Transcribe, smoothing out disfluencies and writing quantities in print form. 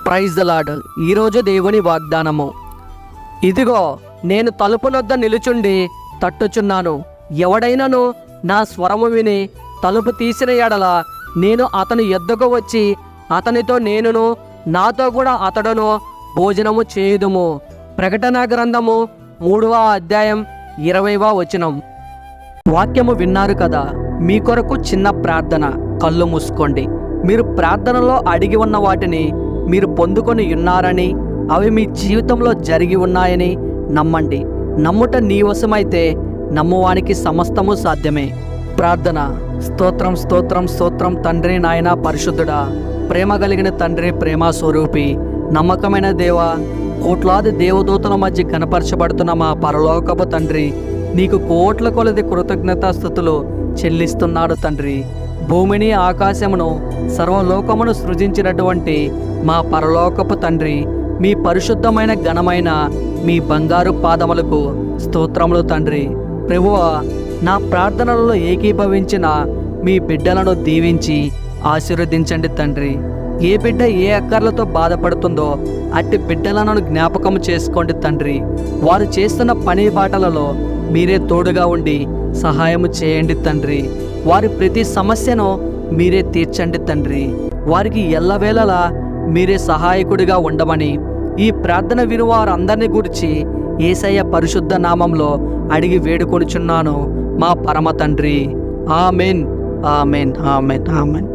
Praise the lord. ఈరోజు దేవుని వాగ్దానము. ఇదిగో నేను తలుపునొద్ద నిలుచుండి తట్టుచున్నాను. ఎవడైనను నా స్వరము విని తలుపు తీసిన ఎడల నేను అతని యొద్దకు వచ్చి అతనితో నేనును నాతో కూడా అతడును భోజనము చేయుదుము. ప్రకటన గ్రంథము 3వ అధ్యాయం 20వ వచనం. వాక్యము విన్నారు కదా. మీ కొరకు చిన్న ప్రార్థన. కళ్ళు మూసుకోండి. మీరు ప్రార్థనలో అడిగి ఉన్న వాటిని మీరు పొందుకొని ఉన్నారని, అవి మీ జీవితంలో జరిగి ఉన్నాయని నమ్మండి. నమ్ముట నీ వశమైతే నమ్మువానికి సమస్తము సాధ్యమే. ప్రార్థన. స్తోత్రం స్తోత్రం స్తోత్రం తండ్రి, నాయన పరిశుద్ధుడా, ప్రేమ కలిగిన తండ్రి, ప్రేమ స్వరూపి, నమ్మకమైన దేవ, కోట్లాది దేవదూతల మధ్య కనపరచబడుతున్న మా పరలోకపు తండ్రి, నీకు కోట్ల కొలది కృతజ్ఞతాస్తుతులు చెల్లిస్తున్నాడు తండ్రి. భూమిని ఆకాశమును సర్వలోకమును సృజించినటువంటి మా పరలోకపు తండ్రి, మీ పరిశుద్ధమైన ఘనమైన మీ బంగారు పాదములకు స్తోత్రములు తండ్రి. ప్రభువా, నా ప్రార్థనలలో ఏకీభవించిన మీ బిడ్డలను దీవించి ఆశీర్వదించండి తండ్రి. ఏ బిడ్డ ఏ అక్కర్లతో బాధపడుతుందో అట్టి బిడ్డలను జ్ఞాపకం చేసుకోండి తండ్రి. వారు చేస్తున్న పని బాటలలో మీరే తోడుగా ఉండి సహాయము చేయండి తండ్రి. వారి ప్రతి సమస్యను మీరే తీర్చండి తండ్రి. వారికి ఎల్లవేళలా మీరే సహాయకుడిగా ఉండమని ఈ ప్రార్థన విను వారందరినీ గురించి యేసయ్య పరిశుద్ధ నామంలో అడిగి వేడుకొనుచున్నాను మా పరమ తండ్రి. Amen, amen, amen, amen.